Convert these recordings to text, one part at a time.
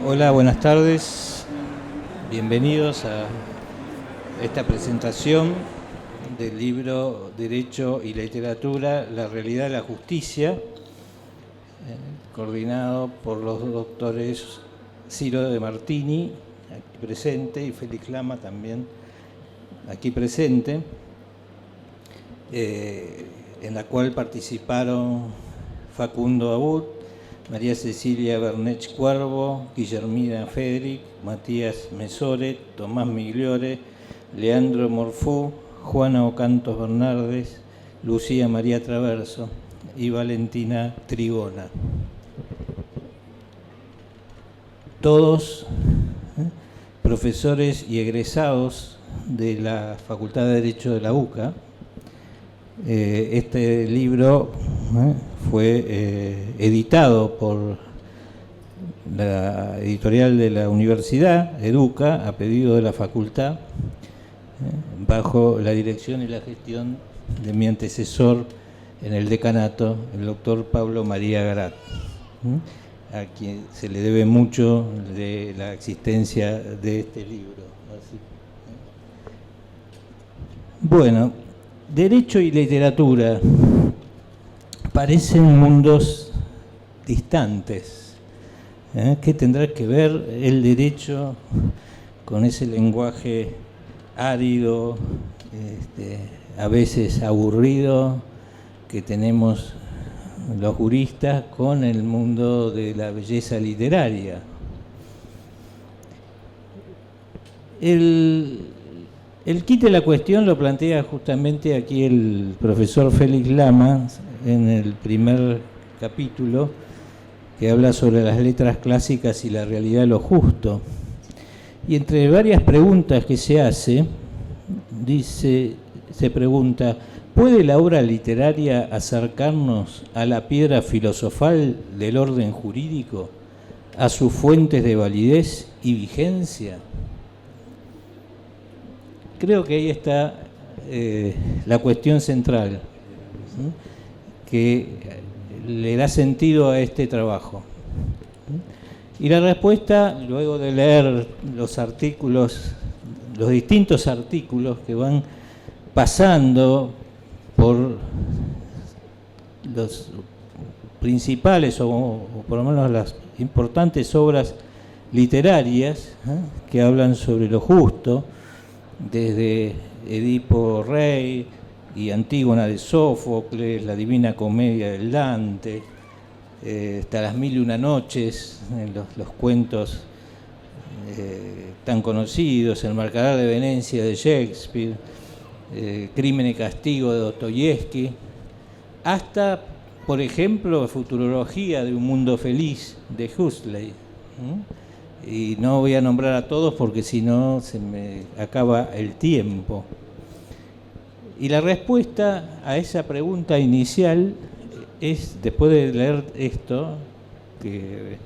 Hola, buenas tardes. Bienvenidos a esta presentación del libro Derecho y Literatura, la realidad de la justicia, coordinado por los doctores Ciro de Martini, aquí presente, y Félix Lama también aquí presente, en la cual participaron Facundo Abud, María Cecilia Bernech Cuervo, Guillermina Federic, Matías Mesore, Tomás Migliore, Leandro Morfú, Juana Ocantos Bernardes, Lucía María Traverso y Valentina Trigona. Todos profesores y egresados de la Facultad de Derecho de la UCA. Este libro fue editado por la editorial de la universidad, Educa, a pedido de la facultad, bajo la dirección y la gestión de mi antecesor en el decanato, el doctor Pablo María Garat, a quien se le debe mucho de la existencia de este libro. Bueno, derecho y literatura parecen mundos distantes. ¿Qué tendrá que ver el derecho con ese lenguaje árido, a veces aburrido, que tenemos los juristas con el mundo de la belleza literaria? El quid de la cuestión lo plantea justamente aquí el profesor Félix Lama en el primer capítulo, que habla sobre las letras clásicas y la realidad de lo justo. Y entre varias preguntas que se hace, se pregunta: ¿puede la obra literaria acercarnos a la piedra filosofal del orden jurídico, a sus fuentes de validez y vigencia? Creo que ahí está la cuestión central, que le da sentido a este trabajo. Y la respuesta, luego de leer los artículos, los distintos artículos que van pasando por los principales o por lo menos las importantes obras literarias que hablan sobre lo justo, desde Edipo Rey y Antígona de Sófocles, la Divina Comedia de Dante, hasta las Mil y una Noches, los cuentos tan conocidos, El Mercader de Venecia de Shakespeare, Crimen y Castigo de Dostoyevsky, hasta, por ejemplo, Futurología de un Mundo Feliz de Huxley. Y no voy a nombrar a todos porque si no se me acaba el tiempo. Y la respuesta a esa pregunta inicial es, después de leer esto, que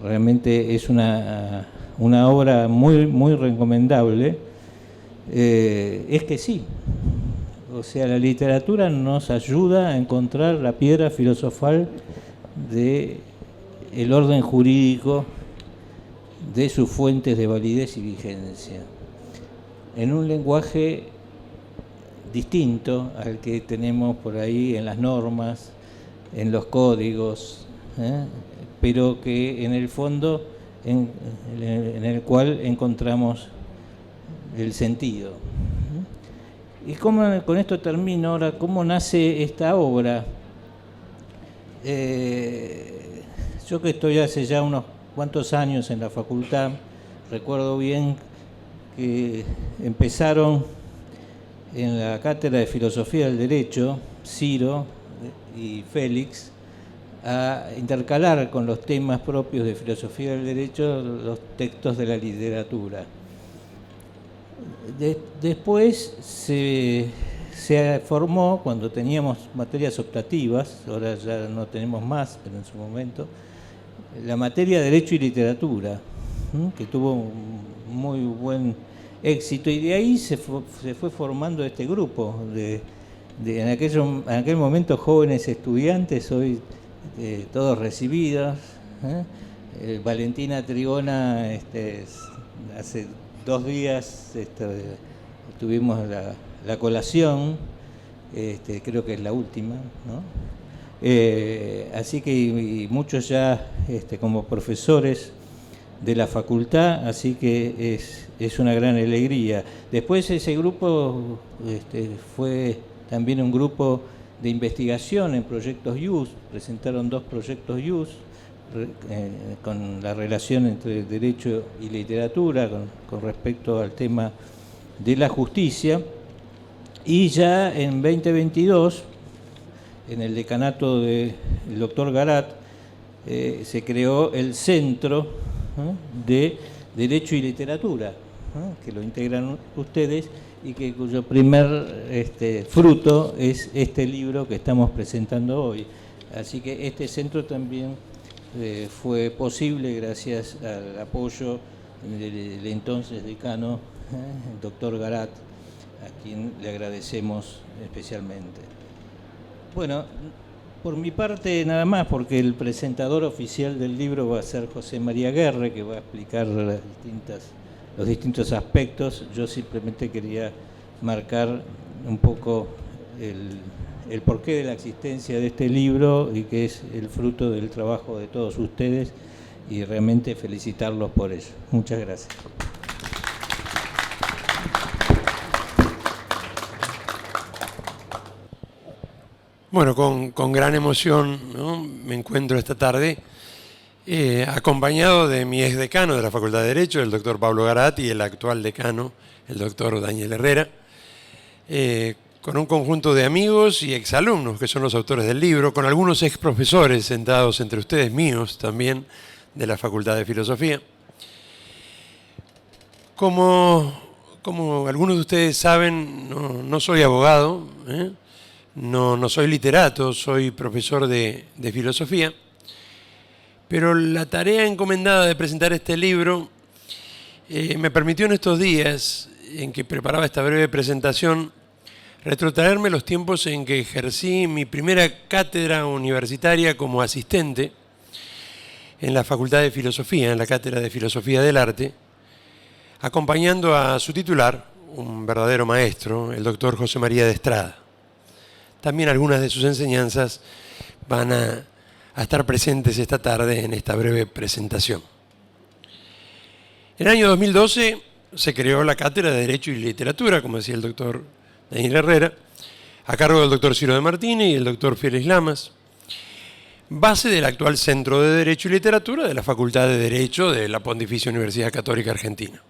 realmente es una obra muy, muy recomendable, es que sí. O sea, la literatura nos ayuda a encontrar la piedra filosofal del orden jurídico, de sus fuentes de validez y vigencia, en un lenguaje distinto al que tenemos por ahí en las normas, en los códigos, pero que en el fondo en el cual encontramos el sentido. Y cómo, con esto termino ahora, cómo nace esta obra. Yo que estoy hace ya unos cuántos años en la facultad, recuerdo bien que empezaron en la cátedra de Filosofía del Derecho, Ciro y Félix, a intercalar con los temas propios de Filosofía del Derecho los textos de la literatura. Después se formó, cuando teníamos materias optativas, ahora ya no tenemos más, pero en su momento, la materia de Derecho y Literatura, que tuvo un muy buen éxito, y de ahí se fue formando este grupo en aquel momento jóvenes estudiantes, hoy todos recibidos, Valentina Trigona, hace 2 días tuvimos la colación, creo que es la última, ¿no? Así que y muchos ya como profesores de la facultad, así que es una gran alegría. Después ese grupo fue también un grupo de investigación en proyectos IUS, presentaron 2 proyectos IUS con la relación entre derecho y literatura con respecto al tema de la justicia, y ya en 2022, en el decanato del doctor Garat, se creó el Centro de Derecho y Literatura, que lo integran ustedes y cuyo primer fruto es este libro que estamos presentando hoy. Así que este centro también fue posible gracias al apoyo del entonces decano, el doctor Garat, a quien le agradecemos especialmente. Bueno, por mi parte nada más, porque el presentador oficial del libro va a ser José María Guerre, que va a explicar los distintos aspectos. Yo simplemente quería marcar un poco el porqué de la existencia de este libro y que es el fruto del trabajo de todos ustedes, y realmente felicitarlos por ello. Muchas gracias. Bueno, con gran emoción, ¿no?, me encuentro esta tarde acompañado de mi exdecano de la Facultad de Derecho, el doctor Pablo Garat, y el actual decano, el doctor Daniel Herrera, con un conjunto de amigos y exalumnos que son los autores del libro, con algunos exprofesores sentados entre ustedes, míos también, de la Facultad de Filosofía. Como algunos de ustedes saben, no soy abogado, no soy literato, soy profesor de filosofía, pero la tarea encomendada de presentar este libro me permitió en estos días en que preparaba esta breve presentación retrotraerme los tiempos en que ejercí mi primera cátedra universitaria como asistente en la Facultad de Filosofía, en la Cátedra de Filosofía del Arte, acompañando a su titular, un verdadero maestro, el doctor José María de Estrada. También algunas de sus enseñanzas van a estar presentes esta tarde en esta breve presentación. En el año 2012 se creó la Cátedra de Derecho y Literatura, como decía el doctor Daniel Herrera, a cargo del doctor Ciro de Martini y el doctor Félix Lamas, base del actual Centro de Derecho y Literatura de la Facultad de Derecho de la Pontificia Universidad Católica Argentina.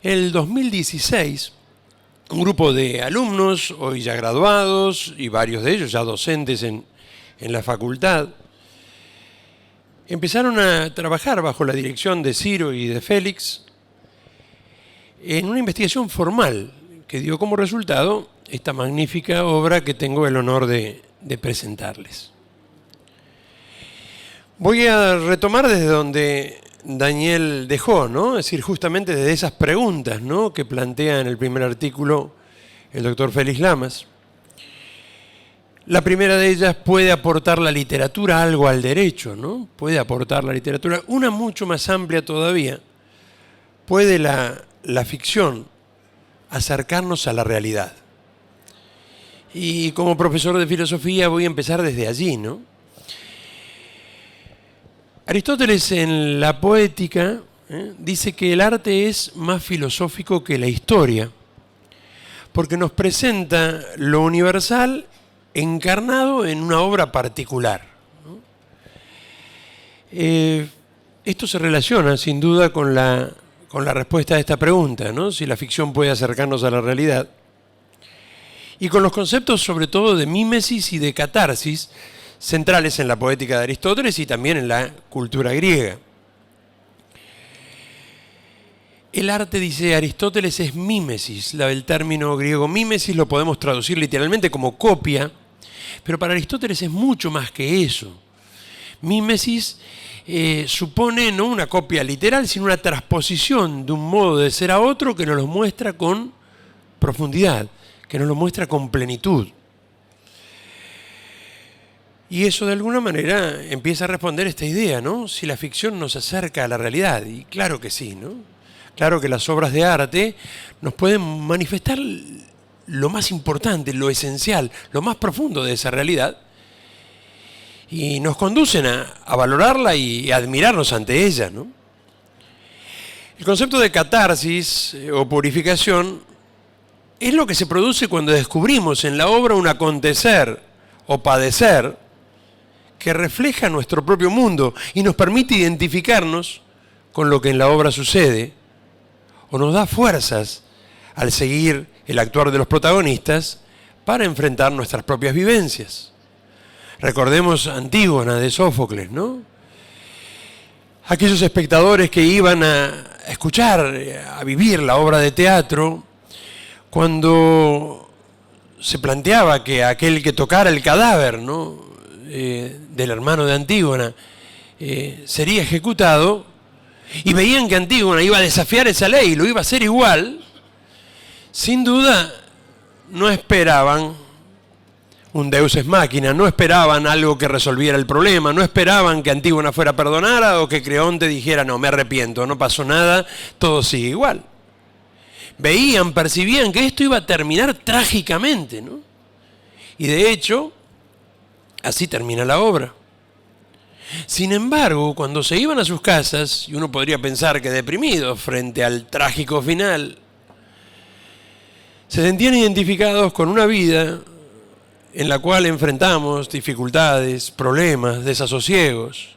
En el 2016, un grupo de alumnos, hoy ya graduados, y varios de ellos ya docentes en la facultad, empezaron a trabajar bajo la dirección de Ciro y de Félix en una investigación formal que dio como resultado esta magnífica obra que tengo el honor de presentarles. Voy a retomar desde donde Daniel dejó, ¿no? Es decir, justamente desde esas preguntas, ¿no?, que plantea en el primer artículo el doctor Félix Lamas. La primera de ellas: ¿puede aportar la literatura algo al derecho, ¿no? ¿Puede aportar la literatura? Una mucho más amplia todavía: ¿puede la ficción acercarnos a la realidad? Y como profesor de filosofía voy a empezar desde allí, ¿no? Aristóteles en la Poética dice que el arte es más filosófico que la historia, porque nos presenta lo universal encarnado en una obra particular, ¿no? Esto se relaciona sin duda con la respuesta a esta pregunta, ¿no?, si la ficción puede acercarnos a la realidad, y con los conceptos sobre todo de mímesis y de catarsis, centrales en la poética de Aristóteles y también en la cultura griega. El arte, dice Aristóteles, es mímesis. El término griego mímesis lo podemos traducir literalmente como copia, pero para Aristóteles es mucho más que eso. Mímesis supone no una copia literal, sino una transposición de un modo de ser a otro que nos lo muestra con profundidad, que nos lo muestra con plenitud. Y eso de alguna manera empieza a responder esta idea, ¿no? Si la ficción nos acerca a la realidad, y claro que sí, ¿no? Claro que las obras de arte nos pueden manifestar lo más importante, lo esencial, lo más profundo de esa realidad, y nos conducen a valorarla y a admirarnos ante ella, ¿no? El concepto de catarsis o purificación es lo que se produce cuando descubrimos en la obra un acontecer o padecer que refleja nuestro propio mundo y nos permite identificarnos con lo que en la obra sucede, o nos da fuerzas al seguir el actuar de los protagonistas para enfrentar nuestras propias vivencias. Recordemos Antígona de Sófocles, ¿no? Aquellos espectadores que iban a escuchar, a vivir la obra de teatro, cuando se planteaba que aquel que tocara el cadáver, ¿no?, del hermano de Antígona sería ejecutado, y veían que Antígona iba a desafiar esa ley y lo iba a hacer igual, sin duda no esperaban un deus ex machina, no esperaban algo que resolviera el problema, no esperaban que Antígona fuera perdonada o que Creonte dijera, no, me arrepiento, no pasó nada, todo sigue igual. Veían, percibían que esto iba a terminar trágicamente, ¿no? Y de hecho, así termina la obra. Sin embargo, cuando se iban a sus casas, y uno podría pensar que deprimidos frente al trágico final, se sentían identificados con una vida en la cual enfrentamos dificultades, problemas, desasosiegos,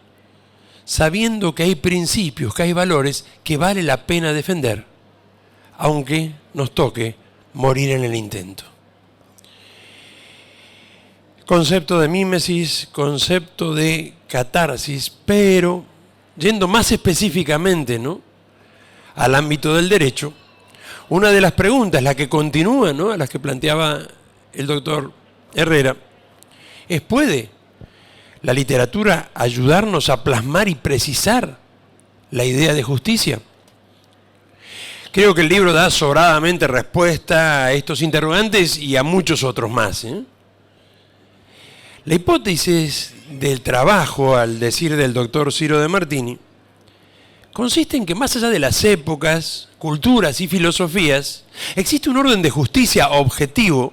sabiendo que hay principios, que hay valores que vale la pena defender, aunque nos toque morir en el intento. Concepto de mímesis, concepto de catarsis, pero yendo más específicamente, ¿no?, al ámbito del derecho, una de las preguntas, la que continúa, ¿no?, a las que planteaba el doctor Herrera, es: ¿puede la literatura ayudarnos a plasmar y precisar la idea de justicia? Creo que el libro da sobradamente respuesta a estos interrogantes y a muchos otros más, ¿eh? La hipótesis del trabajo, al decir del doctor Ciro de Martini, consiste en que más allá de las épocas, culturas y filosofías, existe un orden de justicia objetivo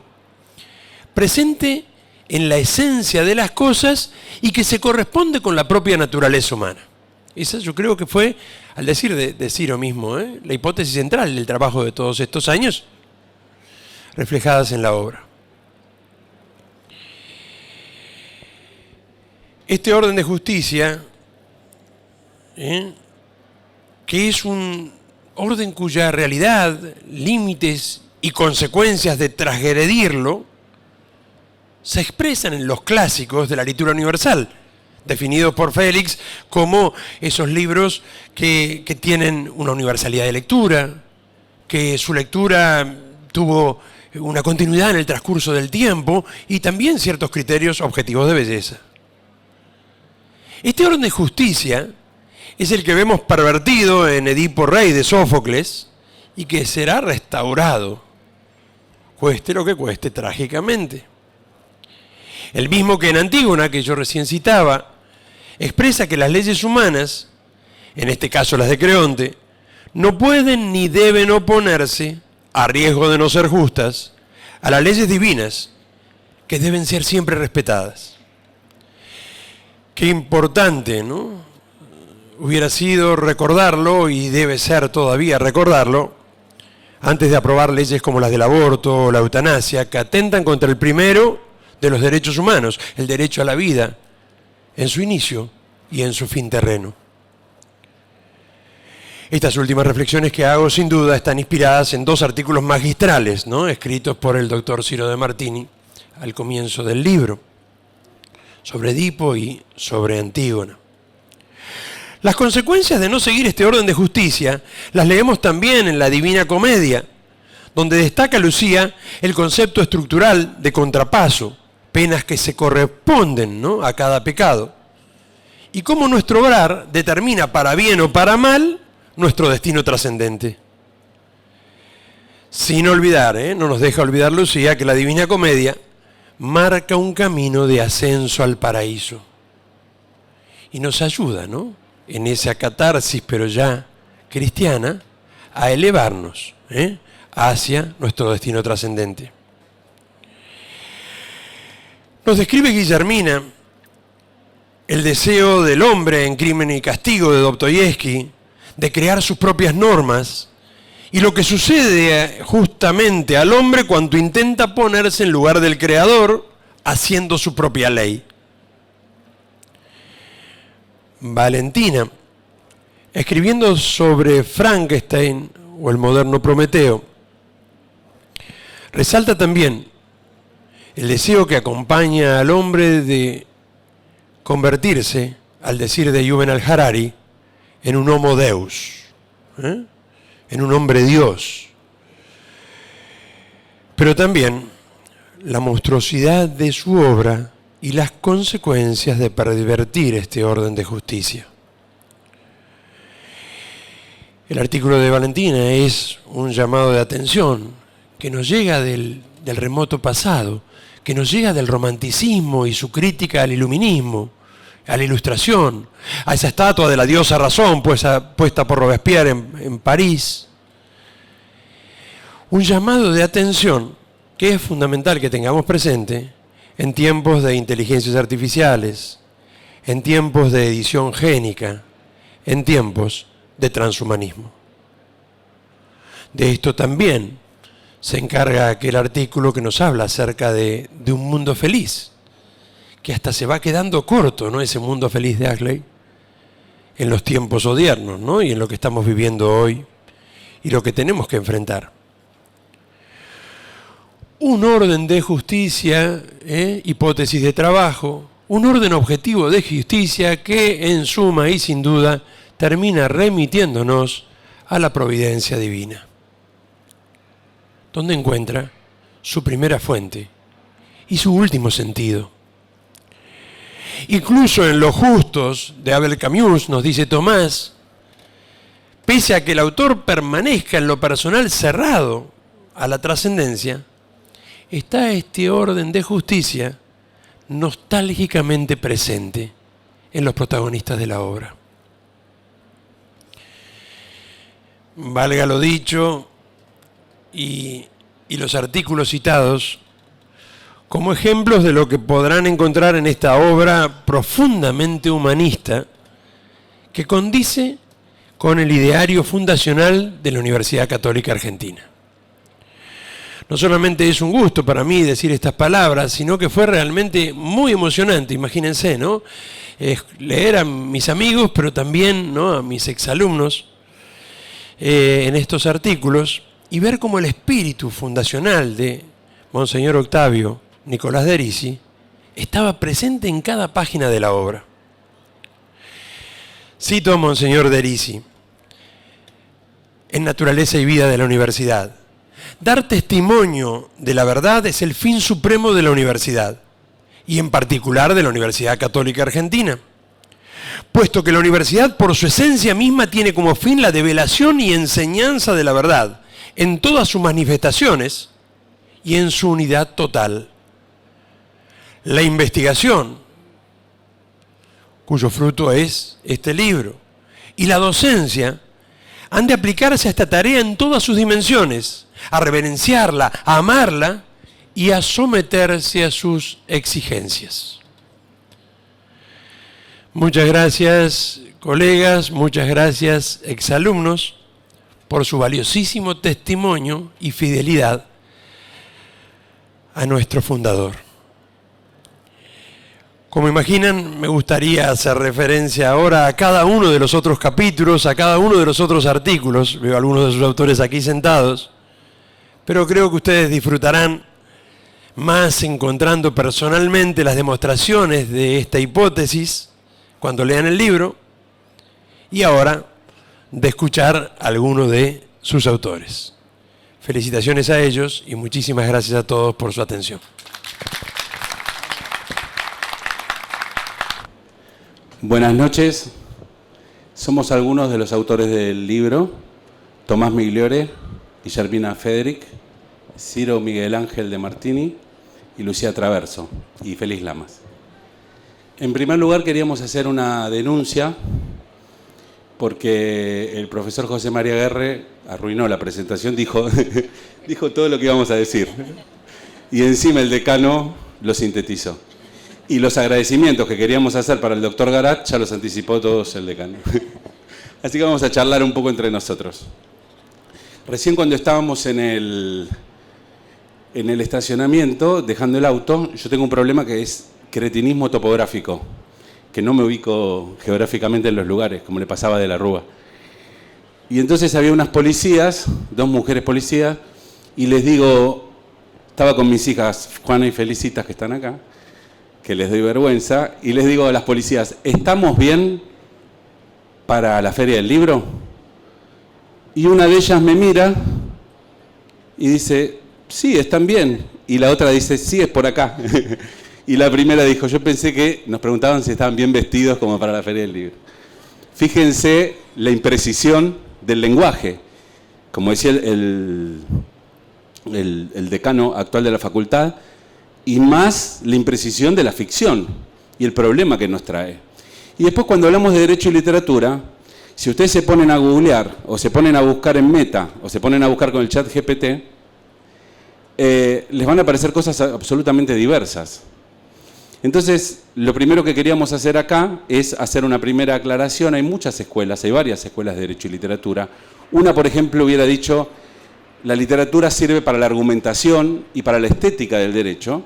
presente en la esencia de las cosas y que se corresponde con la propia naturaleza humana. Esa yo creo que fue, al decir de Ciro mismo, la hipótesis central del trabajo de todos estos años, reflejadas en la obra. Este orden de justicia, que es un orden cuya realidad, límites y consecuencias de transgredirlo se expresan en los clásicos de la literatura universal, definidos por Félix como esos libros que tienen una universalidad de lectura, que su lectura tuvo una continuidad en el transcurso del tiempo y también ciertos criterios objetivos de belleza. Este orden de justicia es el que vemos pervertido en Edipo Rey de Sófocles y que será restaurado, cueste lo que cueste, trágicamente. El mismo que en Antígona, que yo recién citaba, expresa que las leyes humanas, en este caso las de Creonte, no pueden ni deben oponerse, a riesgo de no ser justas, a las leyes divinas, que deben ser siempre respetadas. Qué importante, ¿no?, hubiera sido recordarlo, y debe ser todavía recordarlo, antes de aprobar leyes como las del aborto o la eutanasia, que atentan contra el primero de los derechos humanos, el derecho a la vida, en su inicio y en su fin terreno. Estas últimas reflexiones que hago, sin duda, están inspiradas en dos artículos magistrales, ¿no?, escritos por el doctor Ciro de Martini al comienzo del libro, sobre Edipo y sobre Antígona. Las consecuencias de no seguir este orden de justicia las leemos también en la Divina Comedia, donde destaca Lucía el concepto estructural de contrapaso, penas que se corresponden, ¿no?, a cada pecado, y cómo nuestro obrar determina, para bien o para mal, nuestro destino trascendente. Sin olvidar, no nos deja olvidar Lucía, que la Divina Comedia marca un camino de ascenso al paraíso. Y nos ayuda, ¿no?, en esa catarsis, pero ya cristiana, a elevarnos hacia nuestro destino trascendente. Nos describe Guillermina el deseo del hombre en Crimen y Castigo de Dostoyevsky de crear sus propias normas y lo que sucede justamente al hombre cuando intenta ponerse en lugar del creador haciendo su propia ley. Valentina, escribiendo sobre Frankenstein o el moderno Prometeo, resalta también el deseo que acompaña al hombre de convertirse, al decir de Yuval Harari, en un homo deus, en un hombre Dios. Pero también la monstruosidad de su obra y las consecuencias de pervertir este orden de justicia. El artículo de Valentina es un llamado de atención que nos llega del remoto pasado, que nos llega del romanticismo y su crítica al iluminismo, a la ilustración, a esa estatua de la diosa razón puesta por Robespierre en París. Un llamado de atención que es fundamental que tengamos presente en tiempos de inteligencias artificiales, en tiempos de edición génica, en tiempos de transhumanismo. De esto también se encarga aquel artículo que nos habla acerca de un mundo feliz, que hasta se va quedando corto, ¿no?, ese mundo feliz de Huxley, en los tiempos odiernos, ¿no?, y en lo que estamos viviendo hoy y lo que tenemos que enfrentar. Un orden de justicia, hipótesis de trabajo, un orden objetivo de justicia que en suma y sin duda termina remitiéndonos a la providencia divina, donde encuentra su primera fuente y su último sentido. Incluso en Los Justos de Abel Camus, nos dice Tomás, pese a que el autor permanezca en lo personal cerrado a la trascendencia, está este orden de justicia nostálgicamente presente en los protagonistas de la obra. Valga lo dicho, y los artículos citados como ejemplos de lo que podrán encontrar en esta obra profundamente humanista que condice con el ideario fundacional de la Universidad Católica Argentina. No solamente es un gusto para mí decir estas palabras, sino que fue realmente muy emocionante, imagínense, ¿no?, leer a mis amigos, pero también, ¿no?, a mis exalumnos en estos artículos y ver cómo el espíritu fundacional de Monseñor Octavio Nicolás Derisi estaba presente en cada página de la obra. Cito a Monseñor Derisi, en Naturaleza y Vida de la Universidad: dar testimonio de la verdad es el fin supremo de la universidad, y en particular de la Universidad Católica Argentina, puesto que la universidad por su esencia misma tiene como fin la develación y enseñanza de la verdad, en todas sus manifestaciones y en su unidad total. La investigación, cuyo fruto es este libro, y la docencia han de aplicarse a esta tarea en todas sus dimensiones, a reverenciarla, a amarla y a someterse a sus exigencias. Muchas gracias, colegas, muchas gracias, exalumnos, por su valiosísimo testimonio y fidelidad a nuestro fundador. Como imaginan, me gustaría hacer referencia ahora a cada uno de los otros capítulos, a cada uno de los otros artículos. Veo a algunos de sus autores aquí sentados, pero creo que ustedes disfrutarán más encontrando personalmente las demostraciones de esta hipótesis cuando lean el libro, y ahora de escuchar a alguno de sus autores. Felicitaciones a ellos y muchísimas gracias a todos por su atención. Buenas noches. Somos algunos de los autores del libro: Tomás Migliore, Guillermina Federic, Ciro Miguel Ángel de Martini y Lucía Traverso y Félix Lamas. En primer lugar queríamos hacer una denuncia porque el profesor José María Guerre arruinó la presentación, dijo todo lo que íbamos a decir. Y encima el decano lo sintetizó. Y los agradecimientos que queríamos hacer para el doctor Garat ya los anticipó todos el decano. Así que vamos a charlar un poco entre nosotros. Recién cuando estábamos en el estacionamiento, dejando el auto, yo tengo un problema que es cretinismo topográfico, que no me ubico geográficamente en los lugares, como le pasaba de la Rúa. Y entonces había unas policías, 2 mujeres policías, y les digo, estaba con mis hijas Juana y Felicitas que están acá, que les doy vergüenza, y les digo a las policías, ¿estamos bien para la Feria del Libro? Y una de ellas me mira y dice, sí, están bien. Y la otra dice, sí, es por acá. Y la primera dijo, yo pensé que nos preguntaban si estaban bien vestidos como para la Feria del Libro. Fíjense la imprecisión del lenguaje. Como decía el decano actual de la facultad, y más la imprecisión de la ficción y el problema que nos trae. Y después cuando hablamos de derecho y literatura, si ustedes se ponen a googlear, o se ponen a buscar en Meta, o se ponen a buscar con el chat GPT, les van a aparecer cosas absolutamente diversas. Entonces, lo primero que queríamos hacer acá es hacer una primera aclaración. Hay muchas escuelas, hay varias escuelas de Derecho y Literatura. Una, por ejemplo, hubiera dicho, la literatura sirve para la argumentación y para la estética del derecho,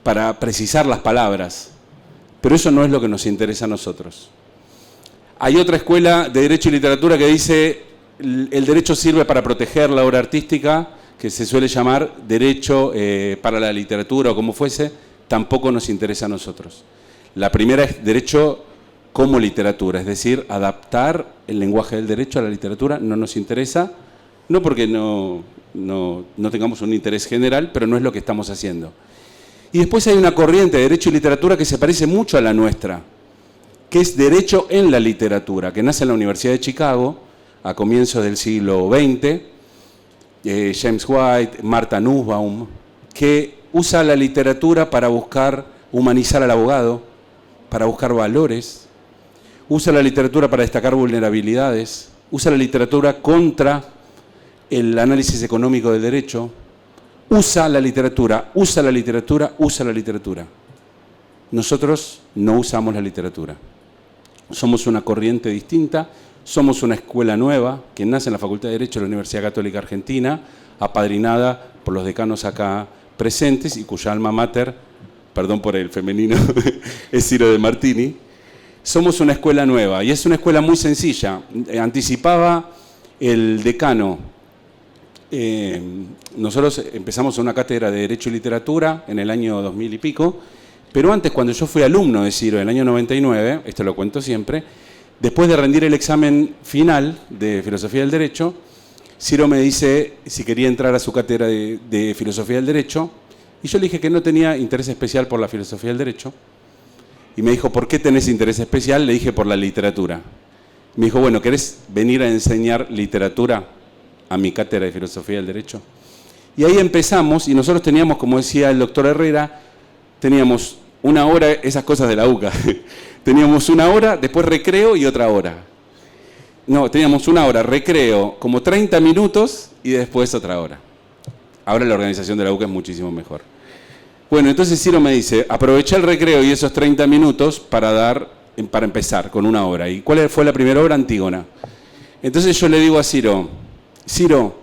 para precisar las palabras. Pero eso no es lo que nos interesa a nosotros. Hay otra escuela de Derecho y Literatura que dice, el derecho sirve para proteger la obra artística, que se suele llamar derecho para la literatura o como fuese, tampoco nos interesa a nosotros. La primera es derecho como literatura, es decir, adaptar el lenguaje del derecho a la literatura no nos interesa, no porque no tengamos un interés general, pero no es lo que estamos haciendo. Y después hay una corriente de derecho y literatura que se parece mucho a la nuestra, que es derecho en la literatura, que nace en la Universidad de Chicago a comienzos del siglo XX, James White, Martha Nussbaum, que usa la literatura para buscar humanizar al abogado, para buscar valores, usa la literatura para destacar vulnerabilidades, usa la literatura contra el análisis económico del derecho, usa la literatura, usa la literatura, usa la literatura. Nosotros no usamos la literatura. Somos una corriente distinta, somos una escuela nueva que nace en la Facultad de Derecho de la Universidad Católica Argentina, apadrinada por los decanos acá presentes y cuya alma mater, perdón por el femenino, es Ciro de Martini. Somos una escuela nueva y es una escuela muy sencilla. Anticipaba el decano. Nosotros empezamos una cátedra de Derecho y Literatura en el año 2000 y pico, pero antes, cuando yo fui alumno de Ciro en el año 99, esto lo cuento siempre, después de rendir el examen final de Filosofía del Derecho, Ciro me dice si quería entrar a su cátedra de Filosofía del Derecho, y yo le dije que no tenía interés especial por la Filosofía del Derecho, y me dijo, ¿por qué tenés interés especial? Le dije, por la literatura. Me dijo, bueno, ¿querés venir a enseñar literatura a mi cátedra de Filosofía del Derecho? Y ahí empezamos, y nosotros teníamos, como decía el doctor Herrera, teníamos una hora, esas cosas de la UCA, teníamos una hora, después recreo y otra hora. No, teníamos una hora, recreo, como 30 minutos y después otra hora. Ahora la organización de la UCA es muchísimo mejor. Bueno, entonces Ciro me dice, aproveché el recreo y esos 30 minutos para empezar con una hora. ¿Y cuál fue la primera obra? Antígona. Entonces yo le digo a Ciro, Ciro,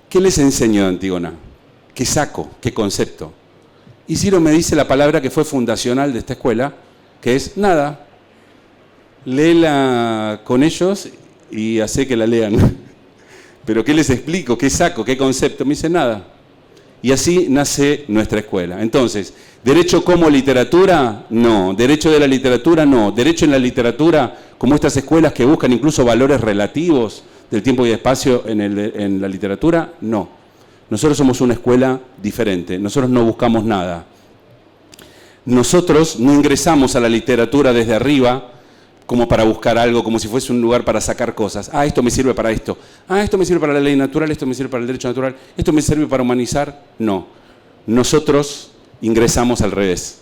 ¿qué les enseño de Antígona? ¿Qué saco? ¿Qué concepto? Y Ciro me dice la palabra que fue fundacional de esta escuela, que es nada. Léela con ellos y hace que la lean. ¿Pero qué les explico? ¿Qué saco? ¿Qué concepto? Me dice nada. Y así nace nuestra escuela. Entonces, ¿derecho como literatura? No. ¿Derecho de la literatura? No. ¿Derecho en la literatura? Como estas escuelas que buscan incluso valores relativos del tiempo y espacio en la literatura? No. Nosotros somos una escuela diferente. Nosotros no buscamos nada. Nosotros no ingresamos a la literatura desde arriba como para buscar algo, como si fuese un lugar para sacar cosas. Ah, esto me sirve para esto. Ah, esto me sirve para la ley natural, esto me sirve para el derecho natural, esto me sirve para humanizar. No. nosotros ingresamos al revés.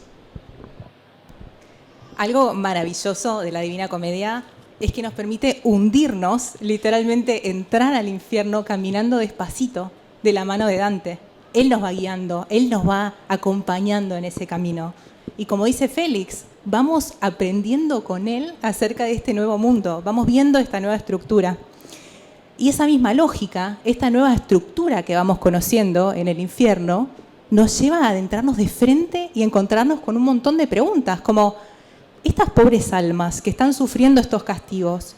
Algo maravilloso de la Divina Comedia es que nos permite hundirnos, literalmente entrar al infierno caminando despacito de la mano de Dante. Él nos va guiando, Él nos va acompañando en ese camino. Y como dice Félix, vamos aprendiendo con Él acerca de este nuevo mundo, vamos viendo esta nueva estructura. Y esa misma lógica, esta nueva estructura que vamos conociendo en el infierno, nos lleva a adentrarnos de frente y encontrarnos con un montón de preguntas, como estas pobres almas que están sufriendo estos castigos,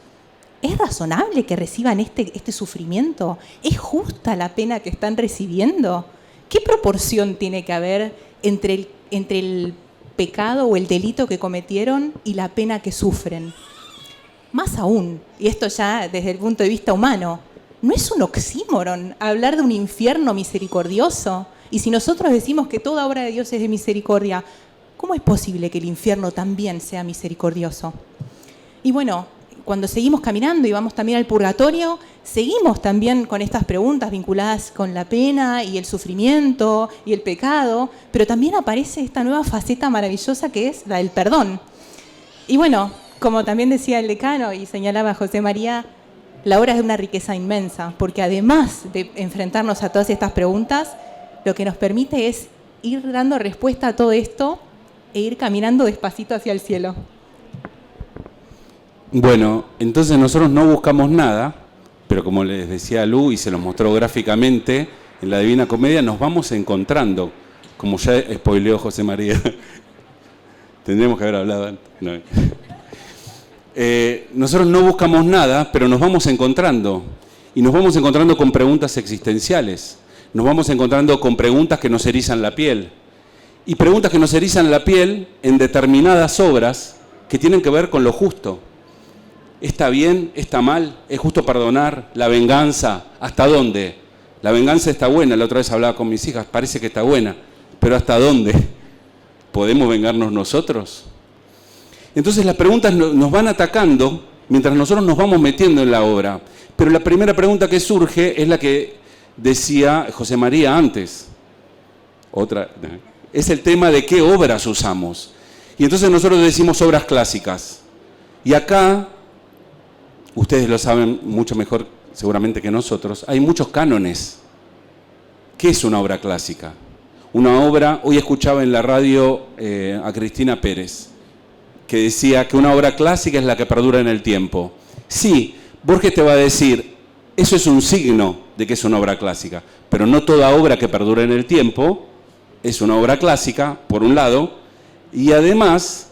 ¿es razonable que reciban este sufrimiento? ¿Es justa la pena que están recibiendo? ¿Qué proporción tiene que haber entre el pecado o el delito que cometieron y la pena que sufren? Más aún, y esto ya desde el punto de vista humano, ¿no es un oxímoron hablar de un infierno misericordioso? Y si nosotros decimos que toda obra de Dios es de misericordia, ¿cómo es posible que el infierno también sea misericordioso? Y bueno, cuando seguimos caminando y vamos también al purgatorio, seguimos también con estas preguntas vinculadas con la pena y el sufrimiento y el pecado, pero también aparece esta nueva faceta maravillosa que es la del perdón. Y bueno, como también decía el decano y señalaba José María, la obra es de una riqueza inmensa, porque además de enfrentarnos a todas estas preguntas, lo que nos permite es ir dando respuesta a todo esto e ir caminando despacito hacia el cielo. Bueno, entonces nosotros no buscamos nada, pero como les decía Lu y se los mostró gráficamente, en la Divina Comedia nos vamos encontrando, como ya spoileó José María. Tendríamos que haber hablado antes. No. Nosotros no buscamos nada, pero nos vamos encontrando. Y nos vamos encontrando con preguntas existenciales. Nos vamos encontrando con preguntas que nos erizan la piel. Y preguntas que nos erizan la piel en determinadas obras que tienen que ver con lo justo. ¿Está bien? ¿Está mal? ¿Es justo perdonar? ¿La venganza? ¿Hasta dónde? La venganza está buena. La otra vez hablaba con mis hijas. Parece que está buena. Pero ¿hasta dónde? ¿Podemos vengarnos nosotros? Entonces las preguntas nos van atacando mientras nosotros nos vamos metiendo en la obra. Pero la primera pregunta que surge es la que decía José María antes. Otra, es el tema de qué obras usamos. Y entonces nosotros decimos obras clásicas. Y acá, ustedes lo saben mucho mejor seguramente que nosotros, hay muchos cánones. ¿Qué es una obra clásica? Una obra, hoy escuchaba en la radio a Cristina Pérez, que decía que una obra clásica es la que perdura en el tiempo. Sí, Borges te va a decir, eso es un signo de que es una obra clásica, pero no toda obra que perdura en el tiempo es una obra clásica, por un lado, y además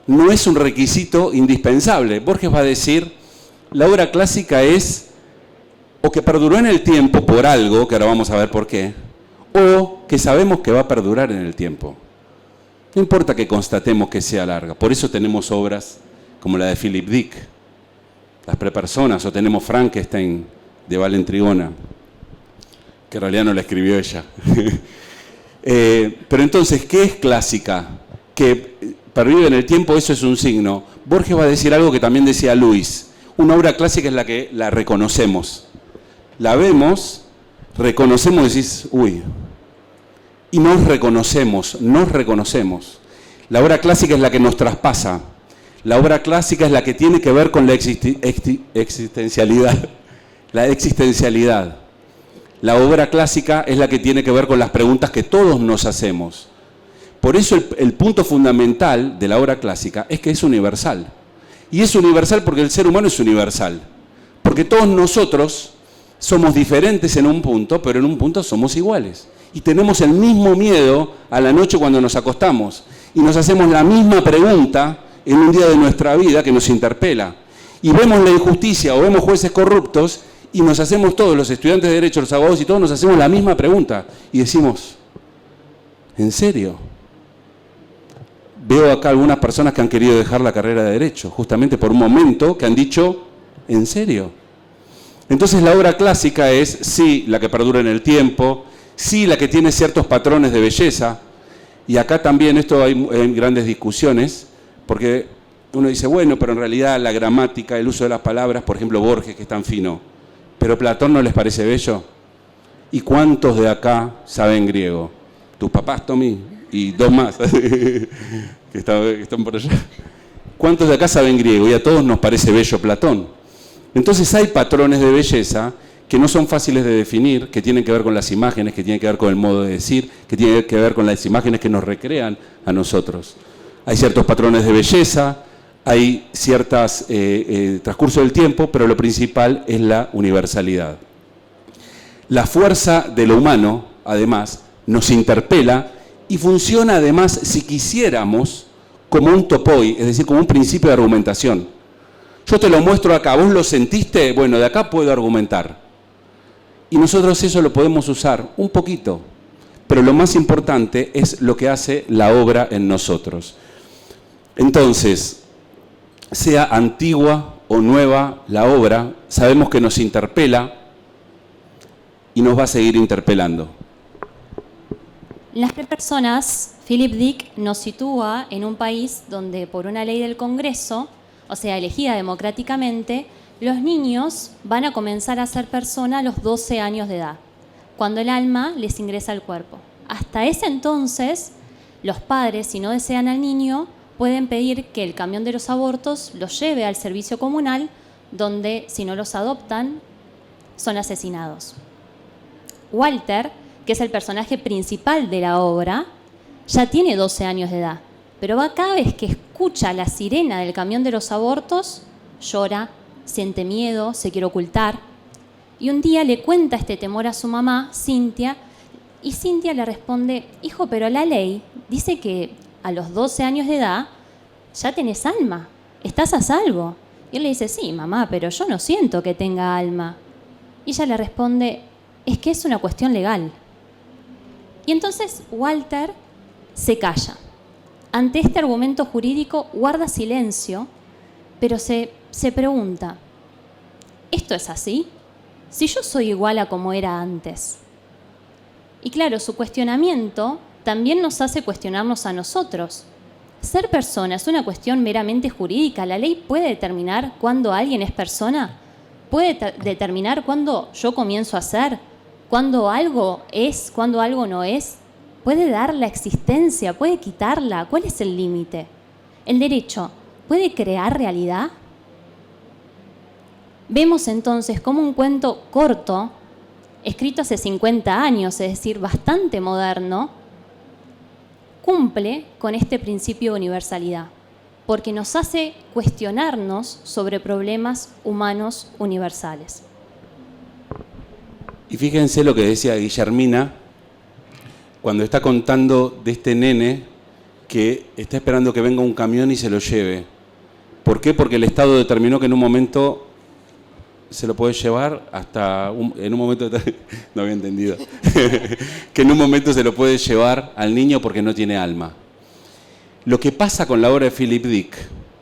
no es un requisito indispensable. Borges va a decir, la obra clásica es o que perduró en el tiempo por algo, que ahora vamos a ver por qué, o que sabemos que va a perdurar en el tiempo. No importa que constatemos que sea larga. Por eso tenemos obras como la de Philip Dick, Las Prepersonas, o tenemos Frankenstein de Valen Trigona, que en realidad no la escribió ella. Pero entonces, ¿qué es clásica? Que pervive en el tiempo, eso es un signo. Borges va a decir algo que también decía Luis. Una obra clásica es la que la reconocemos. La vemos, reconocemos y decís, uy. Y nos reconocemos. La obra clásica es la que nos traspasa. La obra clásica es la que tiene que ver con la existencialidad. La existencialidad. La obra clásica es la que tiene que ver con las preguntas que todos nos hacemos. Por eso el punto fundamental de la obra clásica es que es universal. Y es universal porque el ser humano es universal. Porque todos nosotros somos diferentes en un punto, pero en un punto somos iguales. Y tenemos el mismo miedo a la noche cuando nos acostamos. Y nos hacemos la misma pregunta en un día de nuestra vida que nos interpela. Y vemos la injusticia o vemos jueces corruptos y nos hacemos todos, los estudiantes de Derecho, los abogados y todos, nos hacemos la misma pregunta. Y decimos, ¿en serio? Veo acá algunas personas que han querido dejar la carrera de Derecho, justamente por un momento que han dicho, ¿en serio? Entonces la obra clásica es, sí, la que perdura en el tiempo, sí, la que tiene ciertos patrones de belleza, y acá también esto hay grandes discusiones, porque uno dice, bueno, pero en realidad la gramática, el uso de las palabras, por ejemplo Borges, que es tan fino, ¿pero Platón no les parece bello? ¿Y cuántos de acá saben griego? tus papás, Tommy, y 2 más, que están por allá. ¿Cuántos de acá saben griego? Y a todos nos parece bello Platón. Entonces hay patrones de belleza que no son fáciles de definir, que tienen que ver con las imágenes, que tienen que ver con el modo de decir, que tienen que ver con las imágenes que nos recrean a nosotros. Hay ciertos patrones de belleza, hay ciertos transcurso del tiempo, pero lo principal es la universalidad. La fuerza de lo humano, además, nos interpela y funciona además, si quisiéramos, como un topoi, es decir, como un principio de argumentación. Yo te lo muestro acá, ¿vos lo sentiste? Bueno, de acá puedo argumentar. Y nosotros eso lo podemos usar un poquito, pero lo más importante es lo que hace la obra en nosotros. Entonces, sea antigua o nueva la obra, sabemos que nos interpela y nos va a seguir interpelando. Las personas, Philip Dick nos sitúa en un país donde por una ley del Congreso, o sea, elegida democráticamente, los niños van a comenzar a ser persona a los 12 años de edad, cuando el alma les ingresa al cuerpo. Hasta ese entonces, los padres, si no desean al niño, pueden pedir que el camión de los abortos los lleve al servicio comunal, donde, si no los adoptan, son asesinados. Walter, que es el personaje principal de la obra, ya tiene 12 años de edad, pero cada vez que escucha la sirena del camión de los abortos, llora, siente miedo, se quiere ocultar. Y un día le cuenta este temor a su mamá, Cynthia, y Cynthia le responde: hijo, pero la ley dice que a los 12 años de edad ya tenés alma, estás a salvo. Y él le dice: sí, mamá, pero yo no siento que tenga alma. Y ella le responde: es que es una cuestión legal. Y entonces Walter se calla. Ante este argumento jurídico guarda silencio, pero se pregunta: ¿esto es así? Si yo soy igual a como era antes. Y claro, su cuestionamiento también nos hace cuestionarnos a nosotros. ¿Ser persona es una cuestión meramente jurídica? ¿La ley puede determinar cuándo alguien es persona? ¿Puede determinar cuándo yo comienzo a ser? ¿Cuándo algo es? ¿Cuándo algo no es? ¿Puede dar la existencia? ¿Puede quitarla? ¿Cuál es el límite? ¿El derecho puede crear realidad? Vemos entonces cómo un cuento corto, escrito hace 50 años, es decir, bastante moderno, cumple con este principio de universalidad, porque nos hace cuestionarnos sobre problemas humanos universales. Y fíjense lo que decía Guillermina cuando está contando de este nene que está esperando que venga un camión y se lo lleve. ¿Por qué? Porque el Estado determinó que en un momento se lo puede llevar en un momento, no había entendido, que en un momento se lo puede llevar al niño porque no tiene alma. Lo que pasa con la obra de Philip Dick,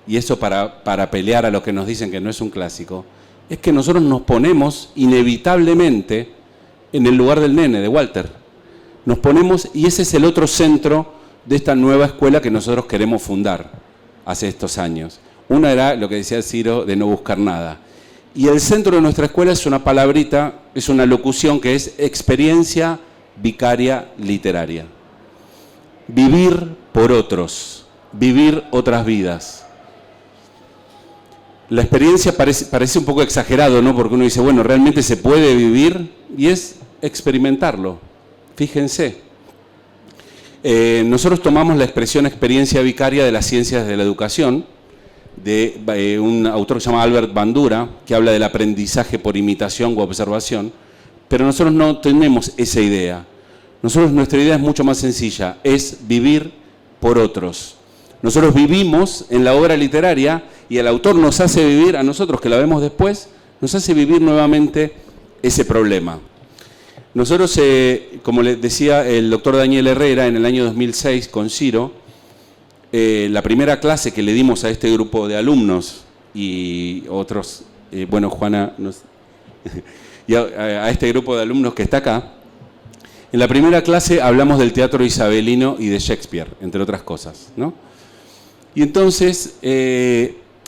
y eso para pelear a los que nos dicen que no es un clásico, es que nosotros nos ponemos inevitablemente en el lugar del nene, de Walter. Nos ponemos, y ese es el otro centro de esta nueva escuela que nosotros queremos fundar hace estos años. Una era lo que decía Ciro de no buscar nada. Y el centro de nuestra escuela es una palabrita, es una locución que es experiencia vicaria literaria. Vivir por otros, vivir otras vidas. La experiencia parece un poco exagerado, ¿no? Porque uno dice, bueno, realmente se puede vivir, y es experimentarlo. Fíjense. Nosotros tomamos la expresión experiencia vicaria de las ciencias de la educación, de un autor que se llama Albert Bandura, que habla del aprendizaje por imitación u observación, pero nosotros no tenemos esa idea. Nuestra idea es mucho más sencilla, es vivir por otros. Nosotros vivimos en la obra literaria y el autor nos hace vivir, a nosotros que la vemos después, nos hace vivir nuevamente ese problema. Nosotros, como les decía el doctor Daniel Herrera, en el año 2006 con Ciro, la primera clase que le dimos a este grupo de alumnos y otros, Juana, y a este grupo de alumnos que está acá, en la primera clase hablamos del teatro isabelino y de Shakespeare, entre otras cosas, ¿no? Y entonces,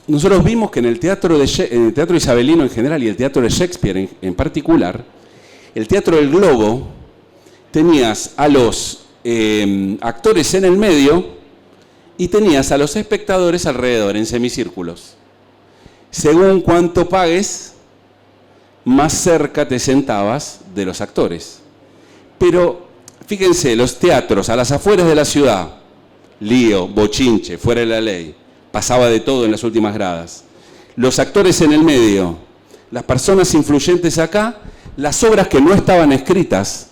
nosotros vimos que en el teatro isabelino en general y el teatro de Shakespeare en particular, el teatro del globo, tenías a los actores en el medio y tenías a los espectadores alrededor, en semicírculos. Según cuánto pagues, más cerca te sentabas de los actores. Pero fíjense, los teatros a las afueras de la ciudad, lío, bochinche, fuera de la ley, pasaba de todo en las últimas gradas. Los actores en el medio, las personas influyentes acá, las obras que no estaban escritas,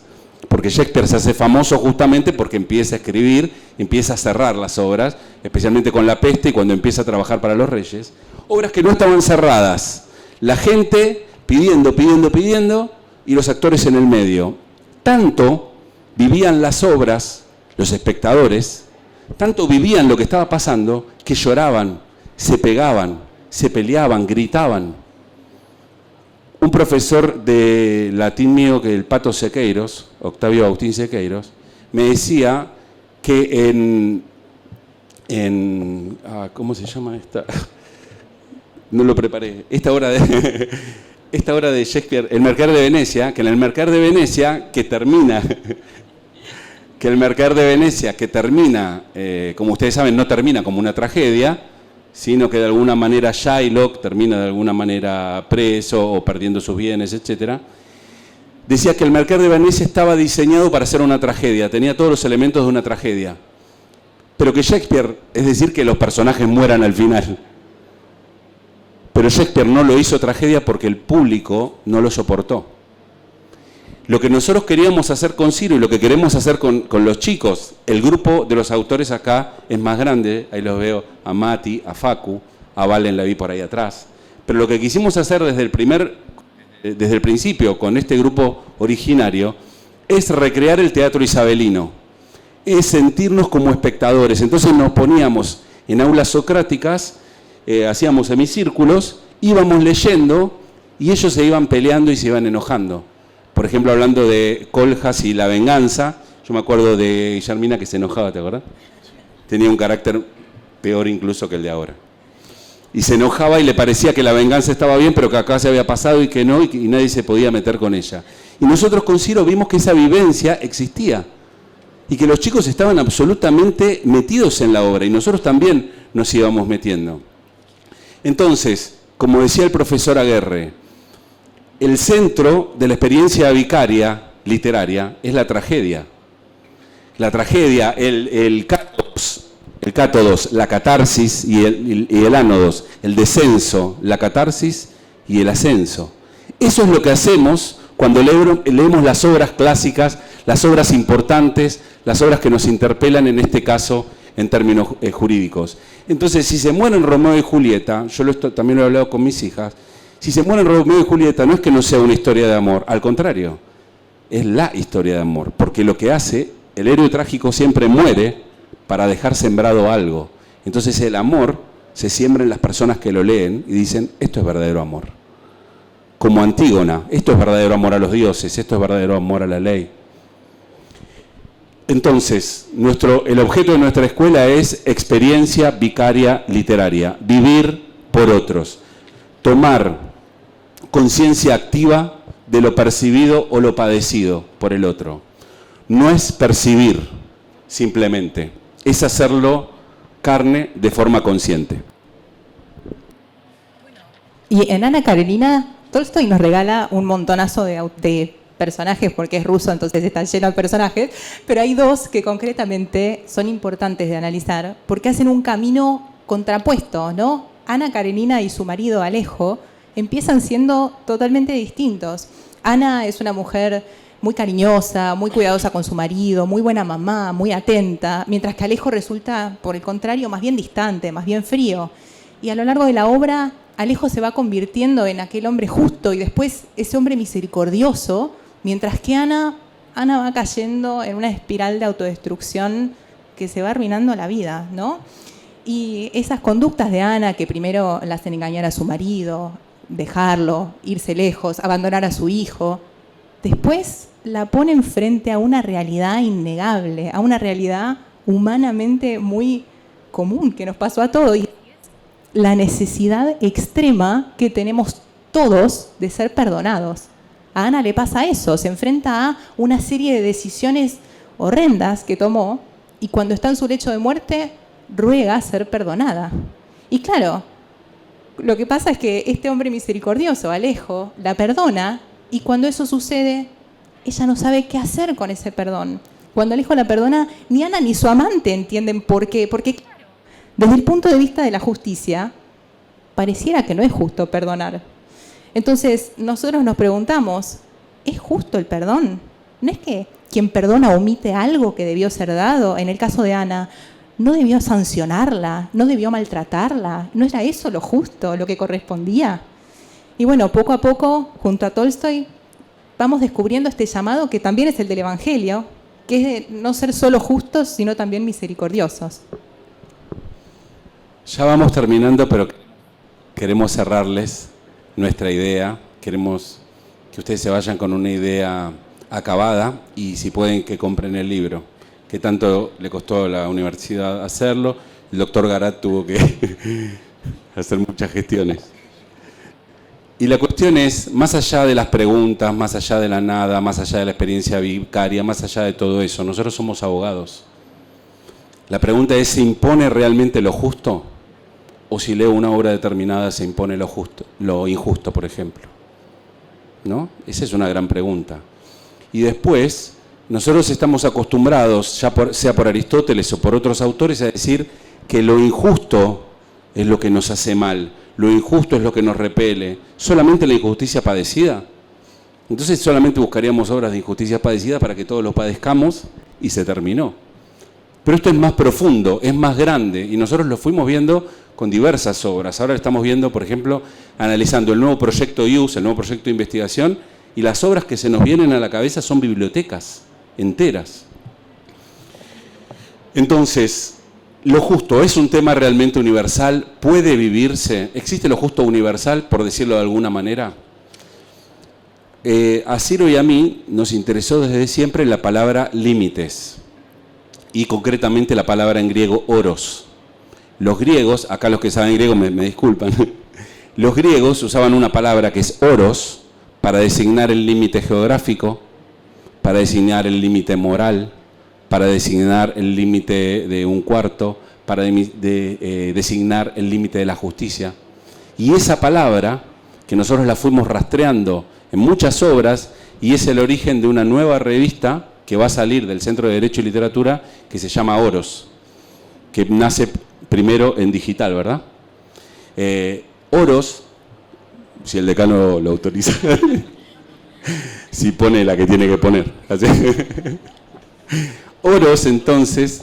porque Shakespeare se hace famoso justamente porque empieza a escribir, empieza a cerrar las obras, especialmente con La Peste y cuando empieza a trabajar para los reyes, obras que no estaban cerradas, la gente pidiendo, y los actores en el medio. Tanto vivían las obras, los espectadores, tanto vivían lo que estaba pasando, que lloraban, se pegaban, se peleaban, gritaban. Un profesor de latín mío, que el Pato Sequeiros, Octavio Agustín Sequeiros, me decía que ¿cómo se llama esta? No lo preparé. Esta obra de Shakespeare, El Mercader de Venecia, que en el Mercader de Venecia, que termina, como ustedes saben, no termina como una tragedia, sino que de alguna manera Shylock termina de alguna manera preso o perdiendo sus bienes, etc. Decía que el Mercader de Venecia estaba diseñado para ser una tragedia, tenía todos los elementos de una tragedia. Pero que Shakespeare, es decir, que los personajes mueran al final. Pero Shakespeare no lo hizo tragedia porque el público no lo soportó. Lo que nosotros queríamos hacer con Ciro y lo que queremos hacer con los chicos, el grupo de los autores acá es más grande, ahí los veo a Mati, a Facu, a Valen la vi por ahí atrás, pero lo que quisimos hacer desde el principio con este grupo originario es recrear el teatro isabelino, es sentirnos como espectadores. Entonces nos poníamos en aulas socráticas, hacíamos semicírculos, íbamos leyendo y ellos se iban peleando y se iban enojando. Por ejemplo, hablando de Coljas y la venganza, yo me acuerdo de Guillermina que se enojaba, ¿te acuerdas? Tenía un carácter peor incluso que el de ahora. Y se enojaba y le parecía que la venganza estaba bien, pero que acá se había pasado y que no, y nadie se podía meter con ella. Y nosotros con Ciro vimos que esa vivencia existía y que los chicos estaban absolutamente metidos en la obra y nosotros también nos íbamos metiendo. Entonces, como decía el profesor Aguerre, el centro de la experiencia vicaria literaria es la tragedia. La tragedia, el cátodos, la catarsis y el ánodos, el descenso, la catarsis y el ascenso. Eso es lo que hacemos cuando leemos las obras clásicas, las obras importantes, las obras que nos interpelan, en este caso, en términos jurídicos. Entonces, si se mueren Romeo y Julieta, yo también lo he hablado con mis hijas, si se mueren Romeo y Julieta no es que no sea una historia de amor, al contrario, es la historia de amor, porque lo que hace, el héroe trágico siempre muere para dejar sembrado algo. Entonces el amor se siembra en las personas que lo leen y dicen, esto es verdadero amor. Como Antígona, esto es verdadero amor a los dioses, esto es verdadero amor a la ley. Entonces, el objeto de nuestra escuela es experiencia vicaria literaria, vivir por otros, tomar conciencia activa de lo percibido o lo padecido por el otro. No es percibir simplemente, es hacerlo carne de forma consciente. Y en Ana Karenina, Tolstoy nos regala un montonazo de personajes, porque es ruso, entonces está lleno de personajes, pero hay dos que concretamente son importantes de analizar, porque hacen un camino contrapuesto, ¿no? Ana Karenina y su marido Alejo empiezan siendo totalmente distintos. Ana es una mujer muy cariñosa, muy cuidadosa con su marido, muy buena mamá, muy atenta, mientras que Alejo resulta, por el contrario, más bien distante, más bien frío. Y a lo largo de la obra, Alejo se va convirtiendo en aquel hombre justo y después ese hombre misericordioso, mientras que Ana va cayendo en una espiral de autodestrucción que se va arruinando la vida, ¿no? Y esas conductas de Ana, que primero la hacen engañar a su marido, dejarlo, irse lejos, abandonar a su hijo, después la ponen frente a una realidad innegable, a una realidad humanamente muy común que nos pasó a todos, y la necesidad extrema que tenemos todos de ser perdonados. A Ana le pasa eso, se enfrenta a una serie de decisiones horrendas que tomó, y cuando está en su lecho de muerte, ruega ser perdonada. Y claro, lo que pasa es que este hombre misericordioso, Alejo, la perdona, y cuando eso sucede, ella no sabe qué hacer con ese perdón. Cuando Alejo la perdona, ni Ana ni su amante entienden por qué. Porque, claro, desde el punto de vista de la justicia, pareciera que no es justo perdonar. Entonces, nosotros nos preguntamos, ¿es justo el perdón? ¿No es que quien perdona omite algo que debió ser dado? En el caso de Ana, no debió sancionarla, no debió maltratarla. ¿No era eso lo justo, lo que correspondía? Y bueno, poco a poco, junto a Tolstoy, vamos descubriendo este llamado que también es el del Evangelio, que es de no ser solo justos, sino también misericordiosos. Ya vamos terminando, pero queremos cerrarles nuestra idea. Queremos que ustedes se vayan con una idea acabada y si pueden que compren el libro, que tanto le costó a la universidad hacerlo. El doctor Garat tuvo que hacer muchas gestiones. Y la cuestión es, más allá de las preguntas, más allá de la nada, más allá de la experiencia vicaria, más allá de todo eso, nosotros somos abogados. La pregunta es, ¿se impone realmente lo justo? O si leo una obra determinada, ¿se impone lo justo, lo injusto, por ejemplo? ¿No? Esa es una gran pregunta. Y después, nosotros estamos acostumbrados, ya sea por Aristóteles o por otros autores, a decir que lo injusto es lo que nos hace mal, lo injusto es lo que nos repele, solamente la injusticia padecida. Entonces solamente buscaríamos obras de injusticia padecida para que todos lo padezcamos y se terminó. Pero esto es más profundo, es más grande y nosotros lo fuimos viendo con diversas obras. Ahora estamos viendo, por ejemplo, analizando el nuevo proyecto IUS, el nuevo proyecto de investigación, y las obras que se nos vienen a la cabeza son bibliotecas enteras. Entonces, ¿lo justo es un tema realmente universal? ¿Puede vivirse? ¿Existe lo justo universal, por decirlo de alguna manera? A Ciro y a mí nos interesó desde siempre la palabra límites y concretamente la palabra en griego oros. Los griegos, acá los que saben griego me disculpan, los griegos usaban una palabra que es oros para designar el límite geográfico, para designar el límite moral, para designar el límite de un cuarto, para designar el límite de la justicia. Y esa palabra, que nosotros la fuimos rastreando en muchas obras, y es el origen de una nueva revista que va a salir del Centro de Derecho y Literatura, que se llama Oros, que nace primero en digital, ¿verdad? Oros, si el decano lo autoriza, si pone la que tiene que poner. Oros, entonces,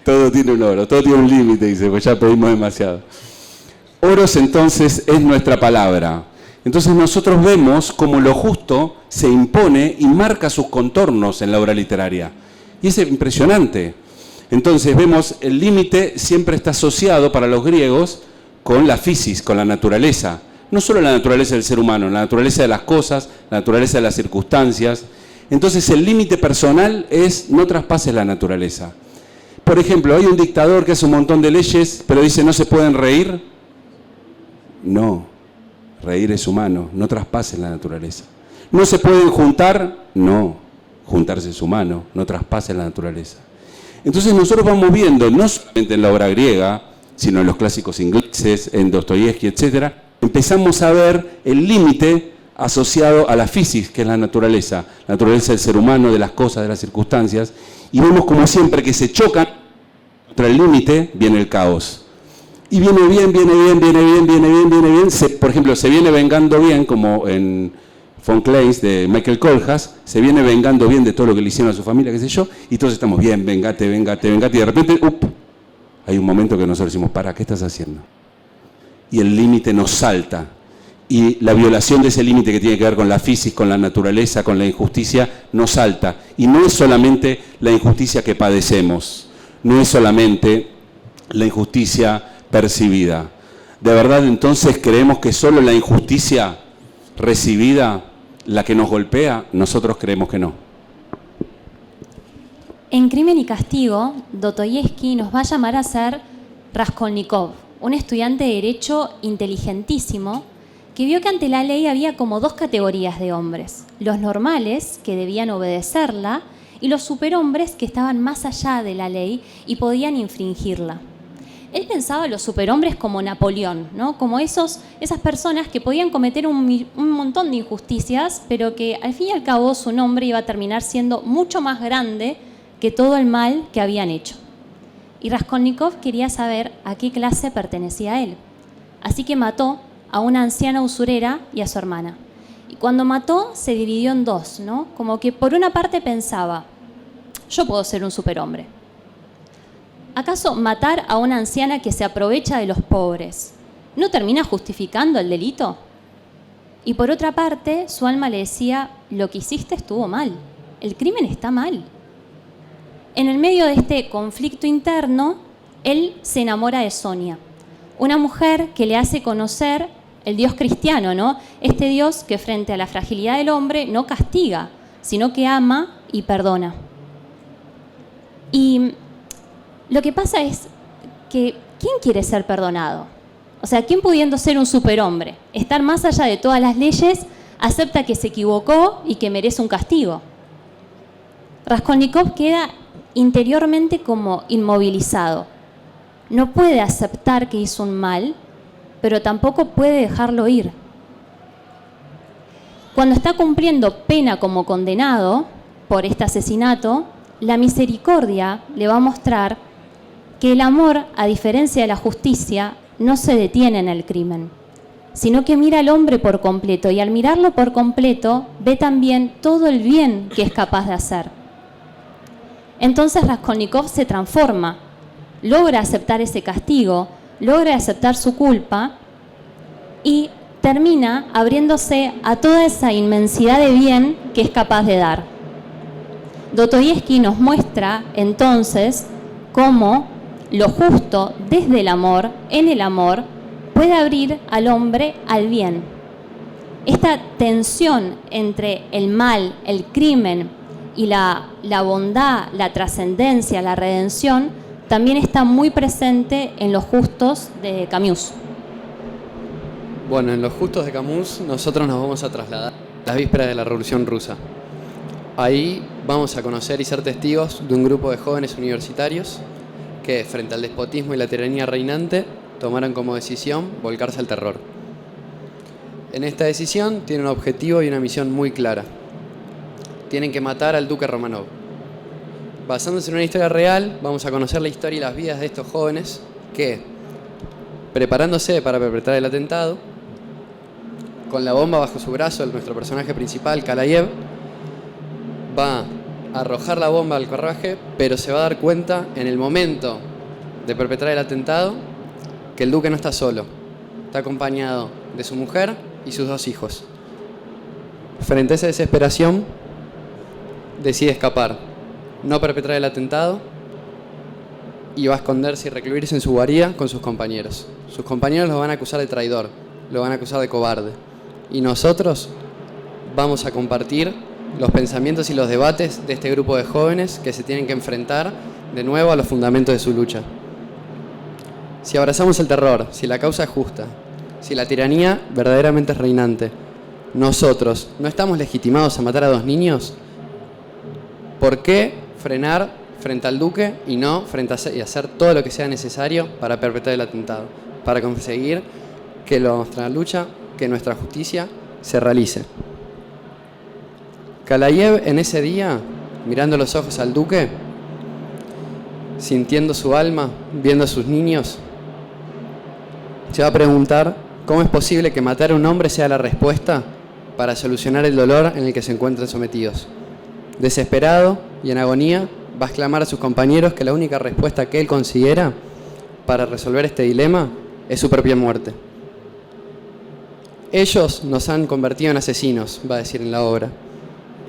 todo tiene un oro, todo tiene un límite, dice, pues ya pedimos demasiado. Oros, entonces, es nuestra palabra. Entonces nosotros vemos cómo lo justo se impone y marca sus contornos en la obra literaria. Y es impresionante. Entonces vemos el límite siempre está asociado para los griegos con la physis, con la naturaleza. No solo la naturaleza del ser humano, la naturaleza de las cosas, la naturaleza de las circunstancias. Entonces el límite personal es no traspases la naturaleza. Por ejemplo, hay un dictador que hace un montón de leyes, pero dice no se pueden reír. No, reír es humano, no traspases la naturaleza. No se pueden juntar, no, juntarse es humano, no traspases la naturaleza. Entonces nosotros vamos viendo, no solamente en la obra griega, sino en los clásicos ingleses, en Dostoyevsky, etc., empezamos a ver el límite asociado a la physis, que es la naturaleza del ser humano, de las cosas, de las circunstancias, y vemos como siempre que se chocan contra el límite, viene el caos. Y viene bien, por ejemplo, se viene vengando bien, como en Von Kleist de Michael Kohlhaas, se viene vengando bien de todo lo que le hicieron a su familia, qué sé yo, y todos estamos bien, vengate, y de repente, hay un momento que nosotros decimos, ¿qué estás haciendo? Y el límite nos salta. Y la violación de ese límite que tiene que ver con la physis, con la naturaleza, con la injusticia, nos salta. Y no es solamente la injusticia que padecemos, no es solamente la injusticia percibida. ¿De verdad entonces creemos que solo la injusticia recibida, la que nos golpea? Nosotros creemos que no. En Crimen y Castigo, Dostoyevsky nos va a llamar a ser Raskolnikov, un estudiante de Derecho inteligentísimo que vio que ante la ley había como dos categorías de hombres: los normales, que debían obedecerla, y los superhombres que estaban más allá de la ley y podían infringirla. Él pensaba a los superhombres como Napoleón, ¿no? Como esas personas que podían cometer un montón de injusticias, pero que al fin y al cabo su nombre iba a terminar siendo mucho más grande que todo el mal que habían hecho. Y Raskolnikov quería saber a qué clase pertenecía él. Así que mató a una anciana usurera y a su hermana. Y cuando mató, se dividió en dos, ¿no? Como que por una parte pensaba, yo puedo ser un superhombre. ¿Acaso matar a una anciana que se aprovecha de los pobres no termina justificando el delito? Y por otra parte, su alma le decía, lo que hiciste estuvo mal, el crimen está mal. En el medio de este conflicto interno, él se enamora de Sonia, una mujer que le hace conocer el Dios cristiano, ¿no? Este Dios que frente a la fragilidad del hombre no castiga, sino que ama y perdona. Y lo que pasa es que, ¿quién quiere ser perdonado? O sea, ¿quién pudiendo ser un superhombre, estar más allá de todas las leyes, acepta que se equivocó y que merece un castigo? Raskolnikov queda interiormente como inmovilizado. No puede aceptar que hizo un mal, pero tampoco puede dejarlo ir. Cuando está cumpliendo pena como condenado por este asesinato, la misericordia le va a mostrar que el amor, a diferencia de la justicia, no se detiene en el crimen, sino que mira al hombre por completo, y al mirarlo por completo ve también todo el bien que es capaz de hacer. Entonces Raskolnikov se transforma, logra aceptar ese castigo, logra aceptar su culpa y termina abriéndose a toda esa inmensidad de bien que es capaz de dar. Dostoyevski nos muestra entonces cómo lo justo desde el amor, en el amor, puede abrir al hombre al bien. Esta tensión entre el mal, el crimen y la bondad, la trascendencia, la redención, también está muy presente en Los Justos de Camus. Bueno, en Los Justos de Camus nosotros nos vamos a trasladar a las vísperas de la Revolución Rusa. Ahí vamos a conocer y ser testigos de un grupo de jóvenes universitarios que, frente al despotismo y la tiranía reinante, tomaron como decisión volcarse al terror. En esta decisión tienen un objetivo y una misión muy clara. Tienen que matar al duque Romanov. Basándose en una historia real, vamos a conocer la historia y las vidas de estos jóvenes que, preparándose para perpetrar el atentado, con la bomba bajo su brazo, nuestro personaje principal, Kalayev, va a arrojar la bomba al carruaje, pero se va a dar cuenta en el momento de perpetrar el atentado que el duque no está solo, está acompañado de su mujer y sus 2 hijos. Frente a esa desesperación, decide escapar, no perpetrar el atentado y va a esconderse y recluirse en su guarida con sus compañeros. Sus compañeros lo van a acusar de traidor, lo van a acusar de cobarde. Y nosotros vamos a compartir los pensamientos y los debates de este grupo de jóvenes que se tienen que enfrentar de nuevo a los fundamentos de su lucha. Si abrazamos el terror, si la causa es justa, si la tiranía verdaderamente es reinante, nosotros no estamos legitimados a matar a 2 niños, ¿por qué frenar frente al duque y no frente a hacer todo lo que sea necesario para perpetrar el atentado, para conseguir que nuestra lucha, que nuestra justicia se realice? Kalayev en ese día, mirando los ojos al duque, sintiendo su alma, viendo a sus niños, se va a preguntar cómo es posible que matar a un hombre sea la respuesta para solucionar el dolor en el que se encuentran sometidos. Desesperado y en agonía, va a exclamar a sus compañeros que la única respuesta que él considera para resolver este dilema es su propia muerte. Ellos nos han convertido en asesinos, va a decir en la obra,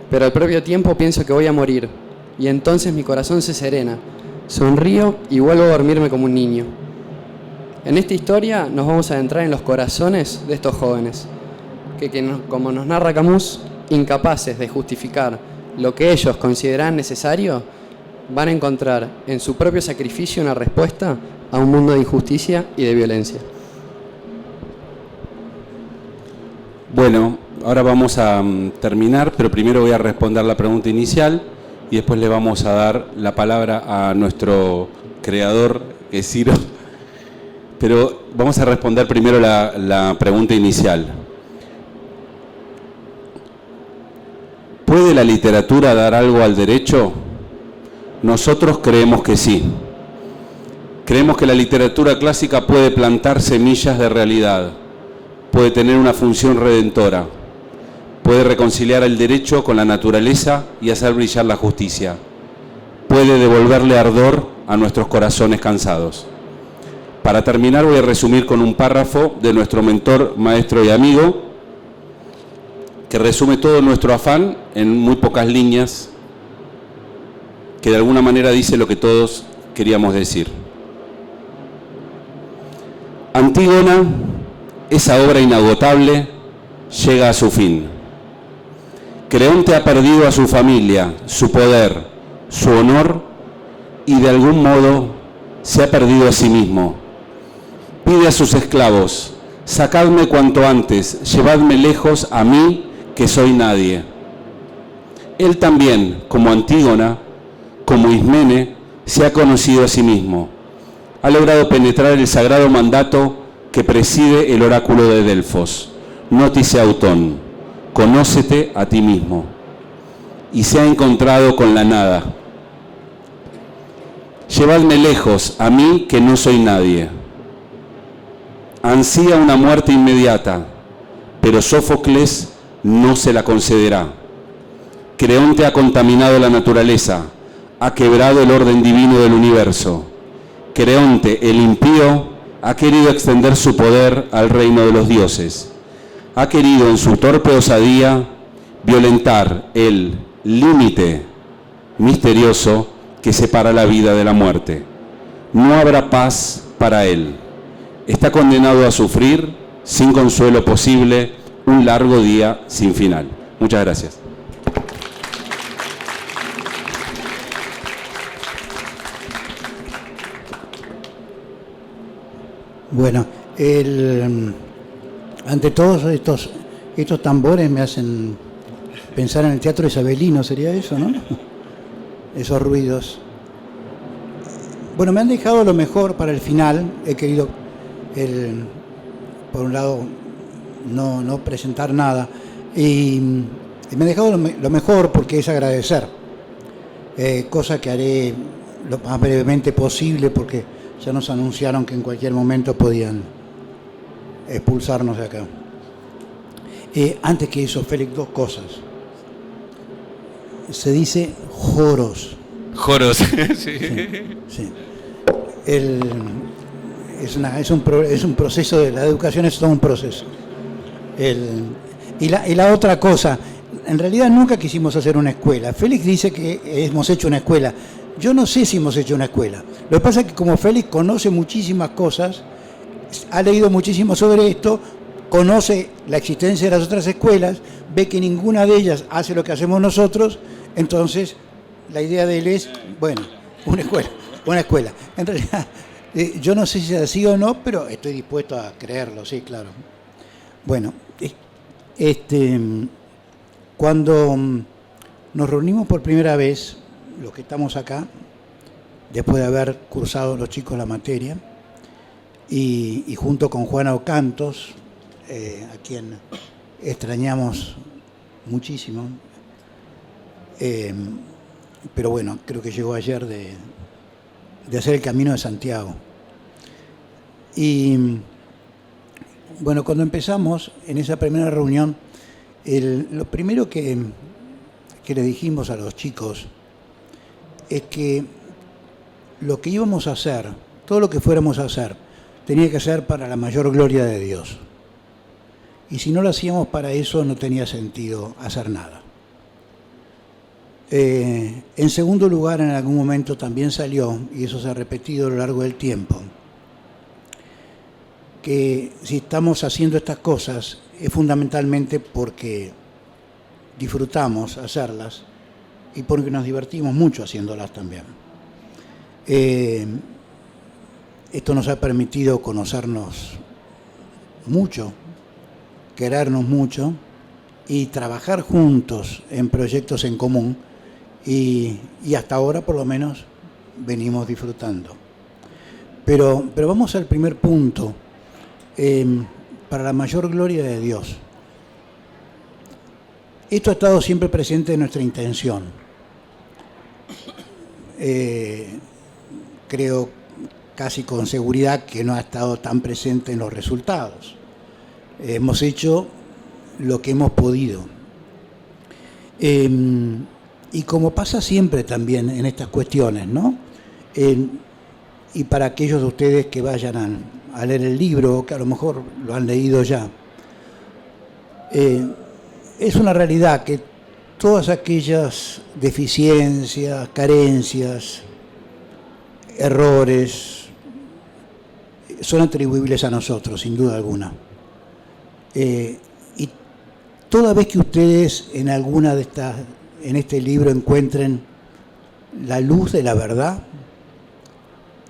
pero al propio tiempo pienso que voy a morir, y entonces mi corazón se serena, sonrío y vuelvo a dormirme como un niño. En esta historia nos vamos a adentrar en los corazones de estos jóvenes, como nos narra Camus, incapaces de justificar lo que ellos consideran necesario, van a encontrar en su propio sacrificio una respuesta a un mundo de injusticia y de violencia. Bueno, ahora vamos a terminar, pero primero voy a responder la pregunta inicial, y después le vamos a dar la palabra a nuestro creador, que es Ciro. Pero vamos a responder primero la pregunta inicial. ¿Puede la literatura dar algo al derecho? Nosotros creemos que sí. Creemos que la literatura clásica puede plantar semillas de realidad, puede tener una función redentora, puede reconciliar el derecho con la naturaleza y hacer brillar la justicia, puede devolverle ardor a nuestros corazones cansados. Para terminar, voy a resumir con un párrafo de nuestro mentor, maestro y amigo, que resume todo nuestro afán en muy pocas líneas, que de alguna manera dice lo que todos queríamos decir. Antígona, esa obra inagotable, llega a su fin. Creonte ha perdido a su familia, su poder, su honor y de algún modo se ha perdido a sí mismo. Pide a sus esclavos: sacadme cuanto antes, llevadme lejos a mí, que soy nadie. Él también, como Antígona, como Ismene, se ha conocido a sí mismo. Ha logrado penetrar el sagrado mandato que preside el oráculo de Delfos. Nótice autón, conócete a ti mismo. Y se ha encontrado con la nada. Llevadme lejos a mí, que no soy nadie. Ansía una muerte inmediata, pero Sófocles no se la concederá. Creonte ha contaminado la naturaleza, ha quebrado el orden divino del universo. Creonte, el impío, ha querido extender su poder al reino de los dioses. Ha querido, en su torpe osadía, violentar el límite misterioso que separa la vida de la muerte. No habrá paz para él. Está condenado a sufrir, sin consuelo posible, un largo día sin final. Muchas gracias. Bueno, ante todos estos tambores me hacen pensar en el teatro isabelino, sería eso, ¿no? Esos ruidos. Bueno, me han dejado lo mejor para el final. He querido, por un lado, no presentar nada. Y me han dejado lo mejor porque es agradecer. Cosa que haré lo más brevemente posible porque ya nos anunciaron que en cualquier momento podían expulsarnos de acá. Antes que eso, Félix, dos cosas. Se dice joros. Joros. Sí. Sí. Es un proceso, la educación es todo un proceso. Y la otra cosa, en realidad nunca quisimos hacer una escuela. Félix dice que hemos hecho una escuela. Yo no sé si hemos hecho una escuela. Lo que pasa es que como Félix conoce muchísimas cosas, ha leído muchísimo sobre esto, conoce la existencia de las otras escuelas, ve que ninguna de ellas hace lo que hacemos nosotros, entonces la idea de él es, bueno, una escuela. En realidad, yo no sé si es así o no, pero estoy dispuesto a creerlo, sí, claro. Bueno, cuando nos reunimos por primera vez, los que estamos acá, después de haber cursado los chicos la materia, y junto con Juana Ocantos, a quien extrañamos muchísimo, pero bueno, creo que llegó ayer de hacer el Camino de Santiago. Y bueno, cuando empezamos en esa primera reunión, lo primero que le dijimos a los chicos es que lo que íbamos a hacer, todo lo que fuéramos a hacer, tenía que ser para la mayor gloria de Dios. Y si no lo hacíamos para eso, no tenía sentido hacer nada. En segundo lugar, en algún momento también salió, y eso se ha repetido a lo largo del tiempo, que si estamos haciendo estas cosas es fundamentalmente porque disfrutamos hacerlas y porque nos divertimos mucho haciéndolas también. Esto nos ha permitido conocernos mucho, querernos mucho y trabajar juntos en proyectos en común. y hasta ahora por lo menos venimos disfrutando. Pero vamos al primer punto, para la mayor gloria de Dios. Esto ha estado siempre presente en nuestra intención. Creo casi con seguridad que no ha estado tan presente en los resultados. Hemos hecho lo que hemos podido. Y como pasa siempre también en estas cuestiones, ¿no? Y para aquellos de ustedes que vayan a leer el libro, que a lo mejor lo han leído ya, es una realidad que todas aquellas deficiencias, carencias, errores, son atribuibles a nosotros, sin duda alguna. Y toda vez que ustedes en alguna de estas, en este libro encuentren la luz de la verdad,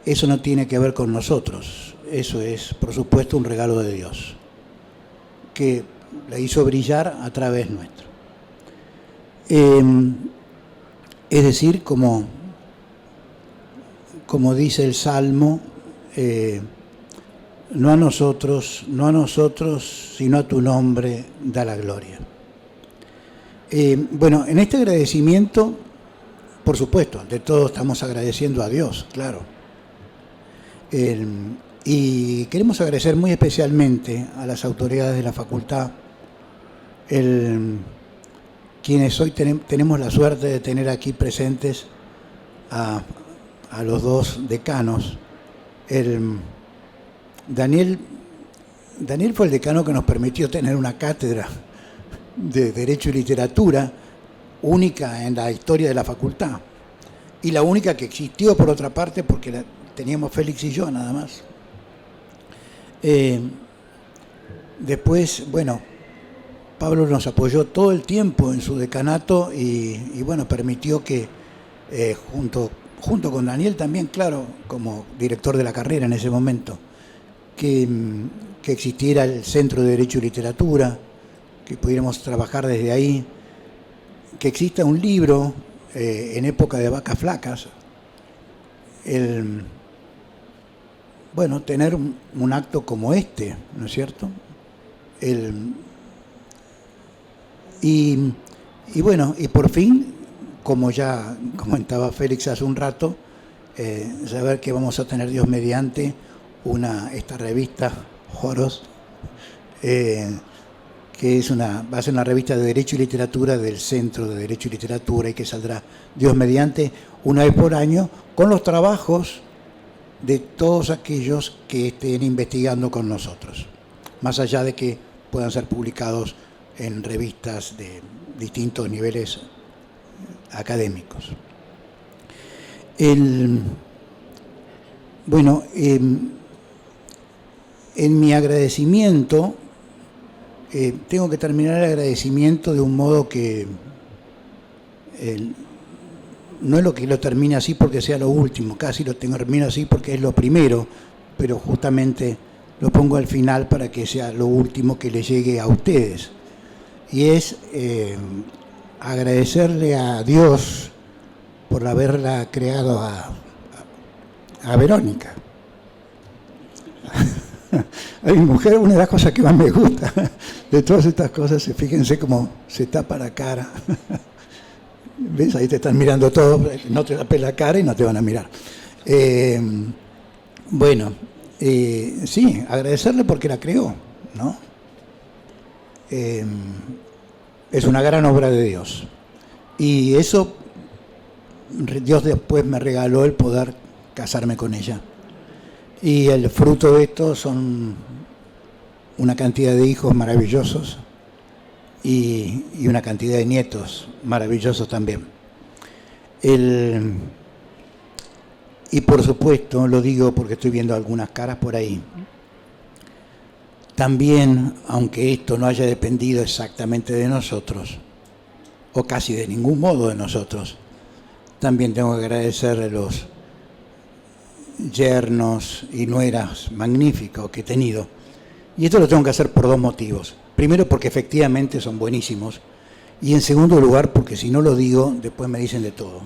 eso no tiene que ver con nosotros. Eso es, por supuesto, un regalo de Dios, que la hizo brillar a través nuestro. Es decir, como dice el Salmo, no a nosotros, sino a tu nombre da la gloria. Bueno, en este agradecimiento, por supuesto, de todo estamos agradeciendo a Dios, claro. Y queremos agradecer muy especialmente a las autoridades de la facultad, quienes hoy tenemos la suerte de tener aquí presentes a los dos decanos. Daniel fue el decano que nos permitió tener una cátedra de Derecho y Literatura única en la historia de la facultad, y la única que existió, por otra parte, porque teníamos Félix y yo nada más. Después, bueno, Pablo nos apoyó todo el tiempo en su decanato y bueno, permitió que junto con Daniel también, claro, como director de la carrera en ese momento, que existiera el Centro de Derecho y Literatura, que pudiéramos trabajar desde ahí, que exista un libro en época de vacas flacas, bueno, tener un acto como este, ¿no es cierto? Y bueno, y por fin, como ya comentaba Félix hace un rato, saber que vamos a tener, Dios mediante, esta revista, Joros, que va a ser una revista de Derecho y Literatura del Centro de Derecho y Literatura, y que saldrá, Dios mediante, una vez por año, con los trabajos de todos aquellos que estén investigando con nosotros, más allá de que puedan ser publicados en revistas de distintos niveles académicos. Bueno, en mi agradecimiento, tengo que terminar el agradecimiento de un modo que no es lo que lo termine así porque sea lo último, casi lo termino así porque es lo primero, pero justamente lo pongo al final para que sea lo último que le llegue a ustedes. Y es agradecerle a Dios por haberla creado a Verónica. A mi mujer, una de las cosas que más me gusta de todas estas cosas, fíjense cómo se tapa la cara. ¿Ves? Ahí te están mirando todos, no te tapes la cara y no te van a mirar. Bueno, sí, agradecerle porque la creó, ¿no? Es una gran obra de Dios. Y eso, Dios después me regaló el poder casarme con ella. Y el fruto de esto son una cantidad de hijos maravillosos y una cantidad de nietos maravillosos también. Y por supuesto, lo digo porque estoy viendo algunas caras por ahí, también, aunque esto no haya dependido exactamente de nosotros, o casi de ningún modo de nosotros, también tengo que agradecerle los yernos y nueras magníficos que he tenido. Y esto lo tengo que hacer por dos motivos. Primero, porque efectivamente son buenísimos. y en segundo lugar, porque si no lo digo, después me dicen de todo.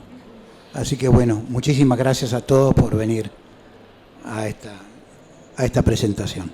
Así que bueno, muchísimas gracias a todos por venir a esta presentación.